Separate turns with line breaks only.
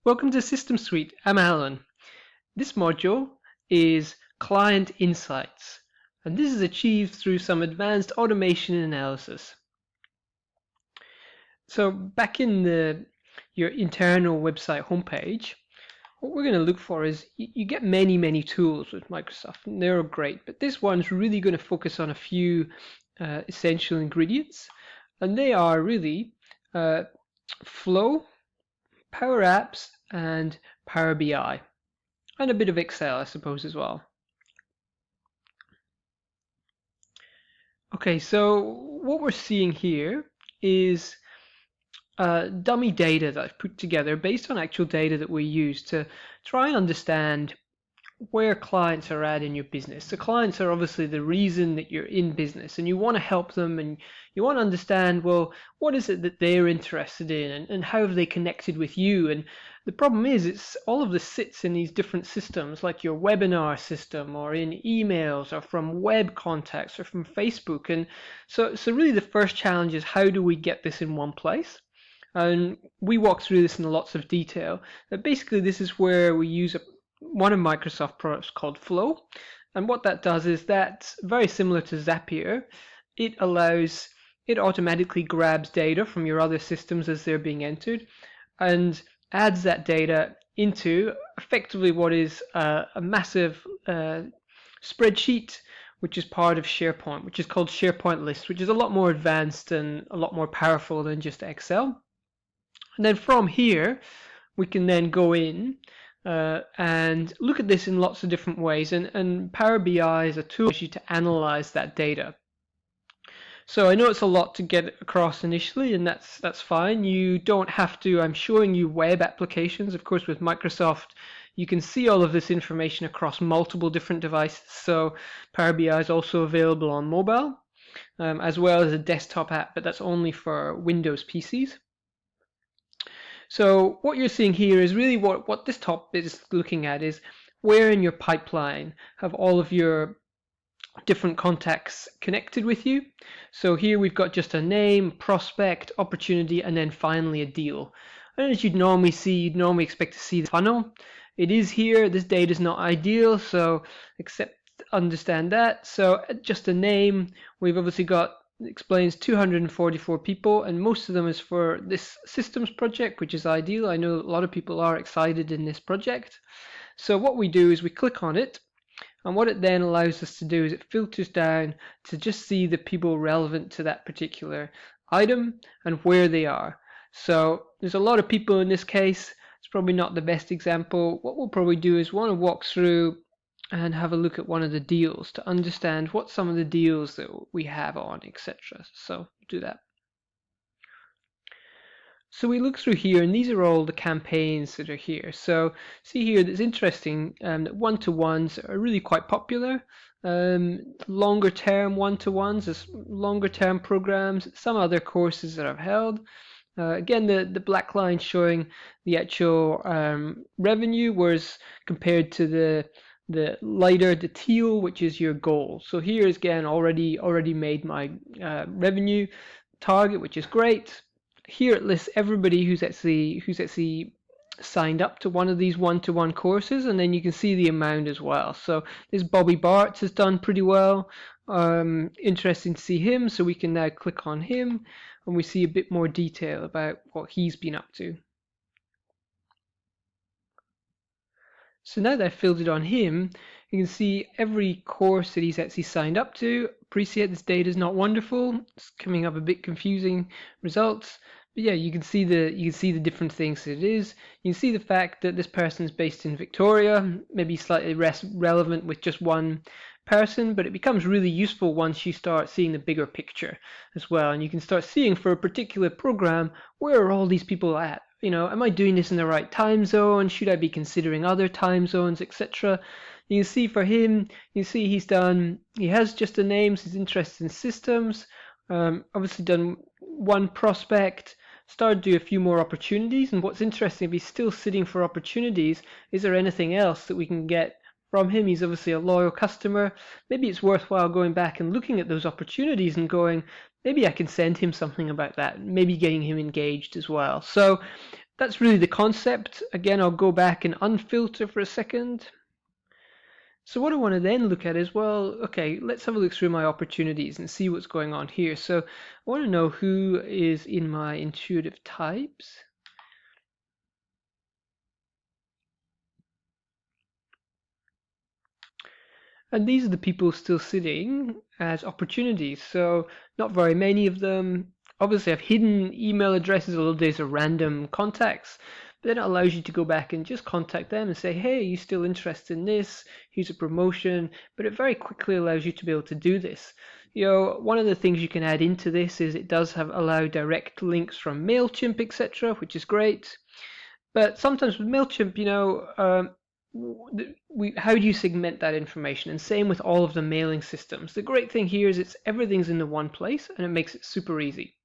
Welcome to systemSuite. I'm Alan. This module is Client Insights, and this is achieved through some advanced automation analysis. So back in your internal website homepage, what we're going to look for is you get many tools with Microsoft, and they're great, but this one's really going to focus on a few essential ingredients, and they are really Flow, Power Apps, and Power BI. And a bit of Excel, I suppose, as well. Okay, so what we're seeing here is dummy data that I've put together based on actual data that we use to try and understand where clients are at in your business. So clients are obviously the reason that you're in business, and you want to help them, and you want to understand, well, what is it that they're interested in, and how have they connected with you? And the problem is, it's all of this sits in these different systems, like your webinar system, or in emails, or from web contacts, or from Facebook. And so really the first challenge is, how do we get this in one place? And we walk through this in lots of detail. But basically, this is where we use one of Microsoft products called Flow. And what that does is that's very similar to Zapier. It automatically grabs data from your other systems as they're being entered and adds that data into effectively what is a massive spreadsheet, which is part of SharePoint, which is called SharePoint List, which is a lot more advanced and a lot more powerful than just Excel. And then from here, we can then go in and look at this in lots of different ways, and Power BI is a tool for you to analyze that data. So I know it's a lot to get across initially, and that's fine. You don't have to. I'm showing you web applications. Of course, with Microsoft, you can see all of this information across multiple different devices. So Power BI is also available on mobile, as well as a desktop app, but that's only for Windows PCs. So what you're seeing here is really what this top is looking at is where in your pipeline have all of your different contacts connected with you. So here we've got just a name, prospect, opportunity, and then finally a deal. And as you'd normally see, you'd normally expect to see the funnel. It is here. This data is not ideal, so understand that. So just a name, we've obviously got explains 244 people, and most of them is for this systems project, which is ideal. I know a lot of people are excited in this project. So what we do is we click on it, and what it then allows us to do is it filters down to just see the people relevant to that particular item and where they are. So there's a lot of people in this case. It's probably not the best example. What we'll probably do is want to walk through and have a look at one of the deals to understand what some of the deals that we have on, etc. So do that. So we look through here, and these are all the campaigns that are here. So see here, it's interesting that one-to-ones are really quite popular. Longer term one-to-ones, there's longer term programs, some other courses that I've held. Again, the black line showing the actual revenue, whereas compared to the lighter, the teal, which is your goal. So here is again already made my revenue target, which is great. Here it lists everybody who's actually signed up to one of these one-to-one courses, and then you can see the amount as well. So this Bobby Bartz has done pretty well. Interesting to see him, so we can now click on him and we see a bit more detail about what he's been up to. So now that I've filled it on him, you can see every course that he's actually signed up to. Appreciate this data is not wonderful. It's coming up a bit confusing results. But yeah, you can see the different things that it is. You can see the fact that this person is based in Victoria, maybe slightly less relevant with just one person, but it becomes really useful once you start seeing the bigger picture as well. And you can start seeing for a particular program, where are all these people at? You know, am I doing this in the right time zone? Should I be considering other time zones, etc.? You can see for him, you can see he has just a name, so he's interested in systems, obviously done one prospect, started to do a few more opportunities. And what's interesting, if he's still sitting for opportunities, is there anything else that we can get from him? He's obviously a loyal customer. Maybe it's worthwhile going back and looking at those opportunities and going, maybe I can send him something about that, maybe getting him engaged as well. So that's really the concept. Again, I'll go back and unfilter for a second. So what I want to then look at is, well, okay, let's have a look through my opportunities and see what's going on here. So I want to know who is in my intuitive types. And these are the people still sitting as opportunities. So not very many of them. Obviously, I've hidden email addresses, although these are random contacts. But then it allows you to go back and just contact them and say, hey, are you still interested in this? Here's a promotion. But it very quickly allows you to be able to do this. You know, one of the things you can add into this is it does allow direct links from MailChimp, etc., which is great. But sometimes with MailChimp, how do you segment that information? And same with all of the mailing systems. The great thing here is everything's in the one place and it makes it super easy.